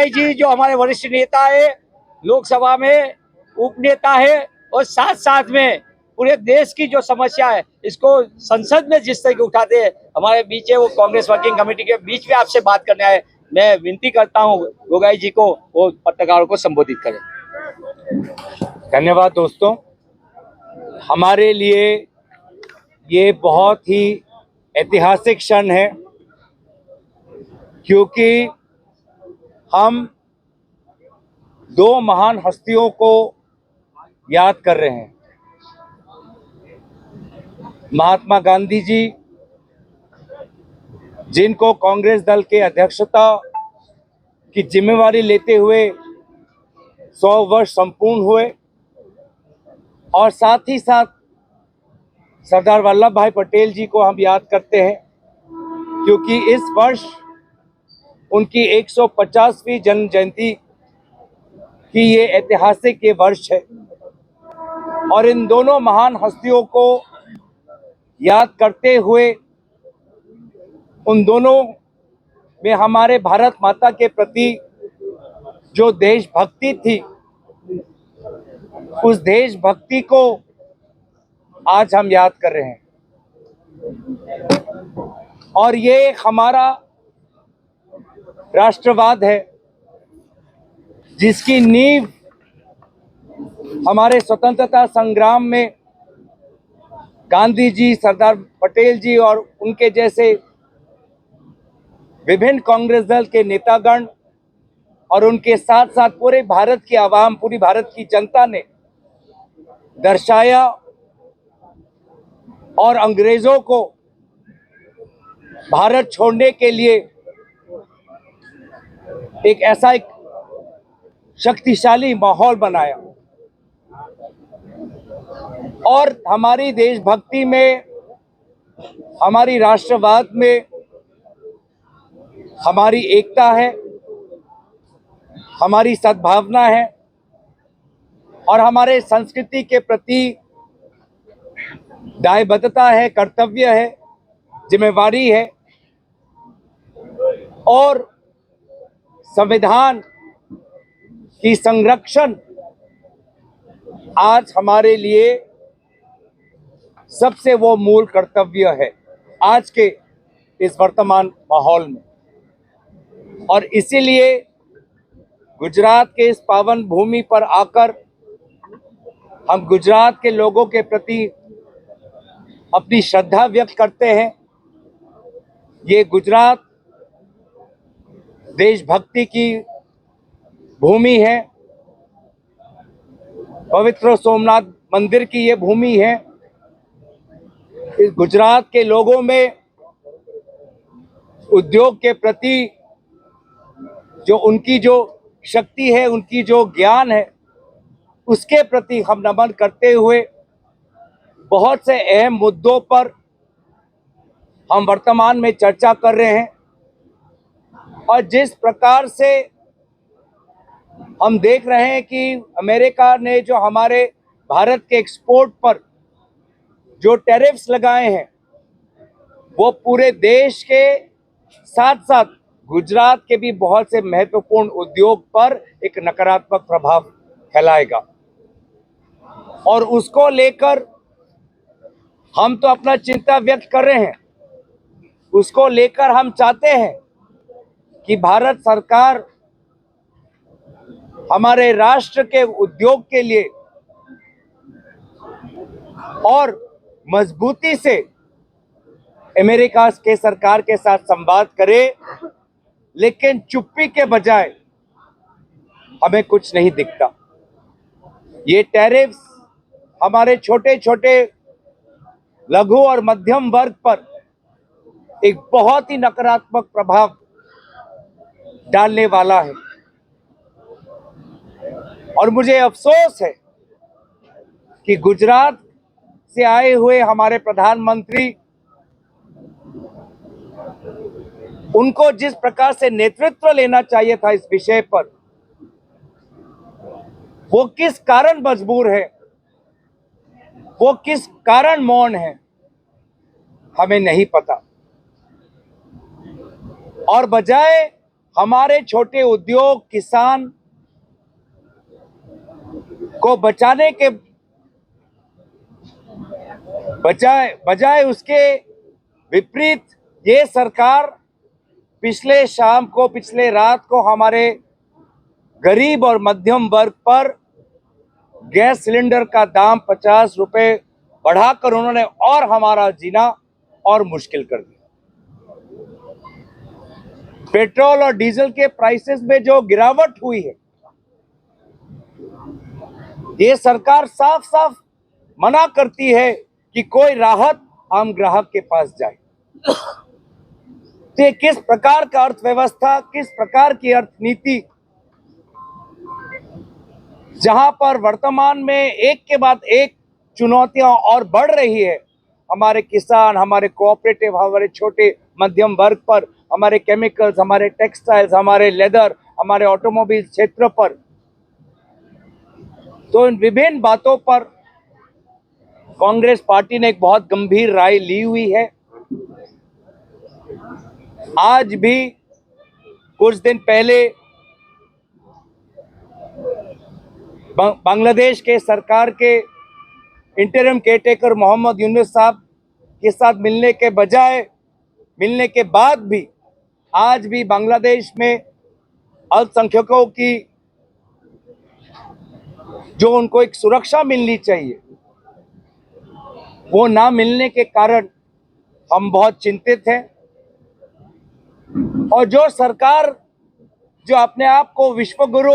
गोगाई जी जो हमारे वरिष्ठ नेता है, लोकसभा में उपनेता है, और साथ साथ में पूरे देश की जो समस्या है इसको संसद में जिस तरह के उठाते हैं, हमारे बीच है वो कांग्रेस वर्किंग कमेटी के बीच में आपसे बात करने आए। मैं विनती करता हूँ गोगाई जी को वो पत्रकारों को संबोधित करें। धन्यवाद दोस्तों, हमारे लिए ये बहुत ही ऐतिहासिक क्षण है, क्योंकि हम दो महान हस्तियों को याद कर रहे हैं। महात्मा गांधी जी, जिनको कांग्रेस दल के अध्यक्षता की जिम्मेवारी लेते हुए 100 वर्ष संपूर्ण हुए, और साथ ही साथ सरदार वल्लभ भाई पटेल जी को हम याद करते हैं, क्योंकि इस वर्ष उनकी 150वीं जन्म जयंती की ये ऐतिहासिक ये वर्ष है। और इन दोनों महान हस्तियों को याद करते हुए उन दोनों में हमारे भारत माता के प्रति जो देशभक्ति थी, उस देशभक्ति को आज हम याद कर रहे हैं। और ये हमारा राष्ट्रवाद है, जिसकी नींव हमारे स्वतंत्रता संग्राम में गांधी जी, सरदार पटेल जी और उनके जैसे विभिन्न कांग्रेस दल के नेतागण और उनके साथ साथ पूरे भारत की आवाम, पूरी भारत की जनता ने दर्शाया, और अंग्रेजों को भारत छोड़ने के लिए एक ऐसा एक शक्तिशाली माहौल बनाया। और हमारी देशभक्ति में, हमारी राष्ट्रवाद में हमारी एकता है, हमारी सद्भावना है, और हमारे संस्कृति के प्रति दायबद्धता है, कर्तव्य है, जिम्मेवारी है। और संविधान की संरक्षण आज हमारे लिए सबसे वो मूल कर्तव्य है आज के इस वर्तमान माहौल में। और इसीलिए गुजरात के इस पावन भूमि पर आकर हम गुजरात के लोगों के प्रति अपनी श्रद्धा व्यक्त करते हैं। ये गुजरात देशभक्ति की भूमि है, पवित्र सोमनाथ मंदिर की ये भूमि है। इस गुजरात के लोगों में उद्योग के प्रति जो उनकी जो शक्ति है, उनकी जो ज्ञान है, उसके प्रति हम नमन करते हुए बहुत से अहम मुद्दों पर हम वर्तमान में चर्चा कर रहे हैं। और जिस प्रकार से हम देख रहे हैं कि अमेरिका ने जो हमारे भारत के एक्सपोर्ट पर जो टैरिफ्स लगाए हैं, वो पूरे देश के साथ साथ गुजरात के भी बहुत से महत्वपूर्ण उद्योग पर एक नकारात्मक प्रभाव फैलाएगा। और उसको लेकर हम तो अपना चिंता व्यक्त कर रहे हैं। उसको लेकर हम चाहते हैं कि भारत सरकार हमारे राष्ट्र के उद्योग के लिए और मजबूती से अमेरिका के सरकार के साथ संवाद करे, लेकिन चुप्पी के बजाय हमें कुछ नहीं दिखता। ये टैरिफ्स हमारे छोटे छोटे लघु और मध्यम वर्ग पर एक बहुत ही नकारात्मक प्रभाव डालने वाला है। और मुझे अफसोस है कि गुजरात से आए हुए हमारे प्रधानमंत्री, उनको जिस प्रकार से नेतृत्व लेना चाहिए था इस विषय पर, वो किस कारण मजबूर है, वो किस कारण मौन है, हमें नहीं पता। और बजाय हमारे छोटे उद्योग किसान को बचाने के बजाय उसके विपरीत ये सरकार पिछले रात को हमारे गरीब और मध्यम वर्ग पर गैस सिलेंडर का दाम 50 रुपए बढ़ाकर उन्होंने और हमारा जीना और मुश्किल कर दिया। पेट्रोल और डीजल के प्राइसेस में जो गिरावट हुई है, ये सरकार साफ साफ मना करती है कि कोई राहत आम ग्राहक के पास जाए। तो ये किस प्रकार का अर्थव्यवस्था, किस प्रकार की अर्थनीति, जहां पर वर्तमान में एक के बाद एक चुनौतियां और बढ़ रही है। हमारे किसान, हमारे कोऑपरेटिव, हमारे छोटे मध्यम वर्ग पर, हमारे केमिकल्स, हमारे टेक्सटाइल्स, हमारे लेदर, हमारे ऑटोमोबाइल क्षेत्र पर। तो इन विभिन्न बातों पर कांग्रेस पार्टी ने एक बहुत गंभीर राय ली हुई है। आज भी कुछ दिन पहले बांग्लादेश के सरकार के इंटरिम केयरटेकर मोहम्मद यूनुस साहब के साथ मिलने के बाद भी आज भी बांग्लादेश में अल्पसंख्यकों की जो उनको एक सुरक्षा मिलनी चाहिए, वो ना मिलने के कारण हम बहुत चिंतित हैं। और जो सरकार जो अपने आप को विश्वगुरु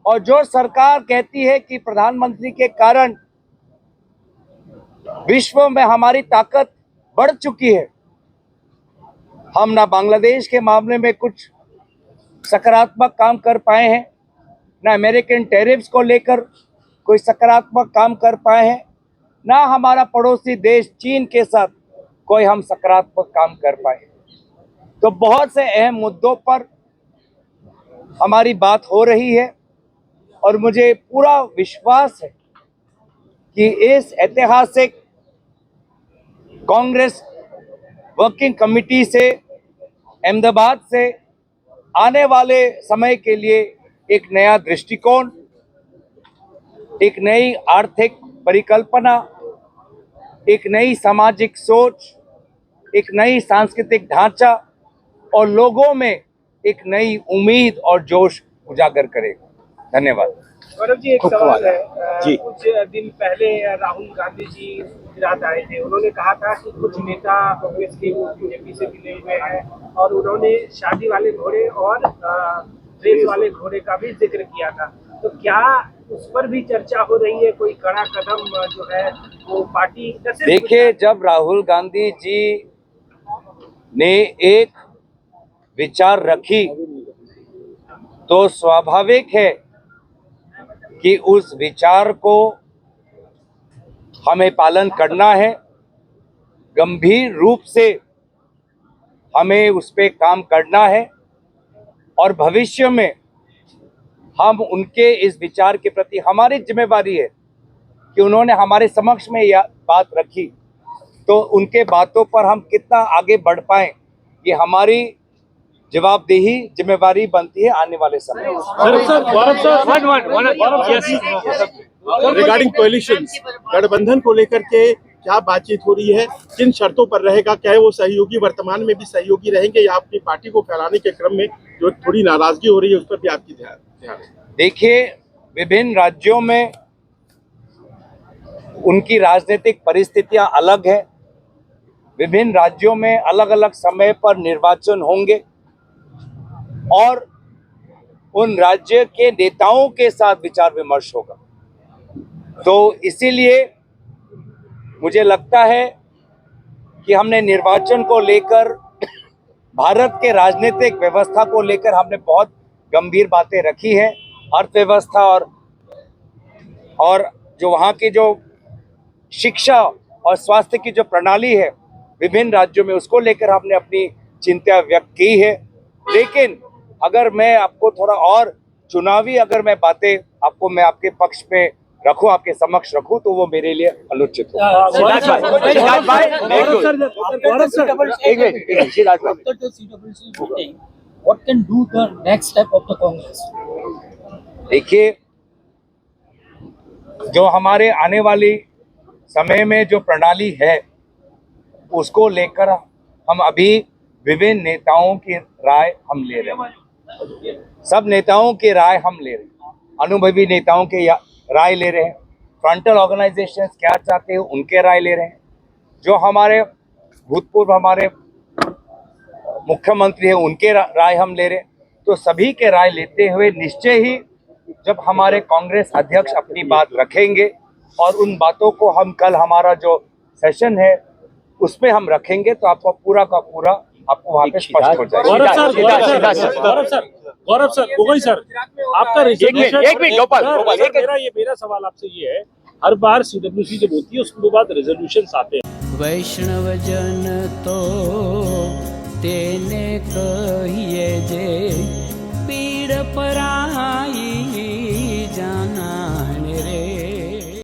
और जो सरकार कहती है कि प्रधानमंत्री के कारण विश्व में हमारी ताकत बढ़ चुकी है, हम ना बांग्लादेश के मामले में कुछ सकारात्मक काम कर पाए हैं, ना अमेरिकन टैरिफ्स को लेकर कोई सकारात्मक काम कर पाए हैं, ना हमारा पड़ोसी देश चीन के साथ कोई हम सकारात्मक काम कर पाए। तो बहुत से अहम मुद्दों पर हमारी बात हो रही है और मुझे पूरा विश्वास है कि इस ऐतिहासिक कांग्रेस वर्किंग कमेटी से अहमदाबाद से आने वाले समय के लिए एक नया दृष्टिकोण, एक नई आर्थिक परिकल्पना, एक नई सामाजिक सोच, एक नई सांस्कृतिक ढांचा और लोगों में एक नई उम्मीद और जोश उजागर करेगा। धन्यवाद। गौरव जी, एक सवाल है। जी। कुछ दिन पहले राहुल गांधी जी गुजरात आए थे। उन्होंने कहा था कि कुछ नेता कांग्रेस के बीजेपी से मिले हुए हैं और उन्होंने शादी वाले घोड़े और रेस वाले घोड़े का भी जिक्र किया था। तो क्या उस पर भी चर्चा हो रही है? कोई कड़ा कदम जो है वो पार्टी? देखिए, जब राहुल गांधी जी ने एक विचार रखी तो स्वाभाविक है कि उस विचार को हमें पालन करना है, गंभीर रूप से हमें उस पर काम करना है और भविष्य में हम उनके इस विचार के प्रति, हमारी जिम्मेवारी है कि उन्होंने हमारे समक्ष में यह बात रखी, तो उनके बातों पर हम कितना आगे बढ़ पाएं, ये हमारी जवाबदेही जिम्मेवारी बनती है आने वाले समय में। रिगार्डिंग कोएलिशंस, गठबंधन को लेकर के क्या बातचीत हो रही है? किन शर्तों पर रहेगा? क्या वो सहयोगी वर्तमान में भी सहयोगी रहेंगे या अपनी पार्टी को फैलाने के क्रम में जो थोड़ी नाराजगी हो रही है उस पर भी आपकी ध्यान? देखिए, विभिन्न राज्यों में उनकी राजनीतिक परिस्थितियां अलग है। विभिन्न राज्यों में अलग अलग समय पर निर्वाचन होंगे और उन राज्य के नेताओं के साथ विचार विमर्श होगा। तो इसीलिए मुझे लगता है कि हमने निर्वाचन को लेकर, भारत के राजनीतिक व्यवस्था को लेकर हमने बहुत गंभीर बातें रखी हैं। अर्थव्यवस्था और जो वहाँ की जो शिक्षा और स्वास्थ्य की जो प्रणाली है विभिन्न राज्यों में, उसको लेकर हमने अपनी चिंता व्यक्त की है। लेकिन अगर मैं आपको थोड़ा और चुनावी अगर मैं बातें आपको मैं आपके पक्ष में रखूं, आपके समक्ष रखूं, तो वो मेरे लिए अनुचित हो। what can do the next step of the Congress? देखिए, जो हमारे आने वाली समय में जो प्रणाली है उसको लेकर हम अभी विभिन्न नेताओं की राय हम ले रहे हैं। सब नेताओं की राय हम ले रहे हैं, अनुभवी नेताओं की राय ले रहे हैं, फ्रंटल ऑर्गेनाइजेशंस क्या चाहते हैं उनके राय ले रहे हैं, जो हमारे भूतपूर्व हमारे मुख्यमंत्री हैं उनके राय हम ले रहे हैं। तो सभी के राय लेते हुए निश्चय ही जब हमारे कांग्रेस अध्यक्ष अपनी बात रखेंगे और उन बातों को हम कल हमारा जो सेशन है उसमें हम रखेंगे तो आपको पूरा का पूरा आपको वहाँ पे स्पष्ट हो जाएगा। गौरव सर, गोगोई सर, आपका resolution- एक मिनट गोपाल, सर, मेरा सवाल आपसे ये है, हर बार CWC जब होती है उसके बाद रेजोल्यूशंस आते हैं। वैष्णव जन तो तेने कहिए जे पीड़ परा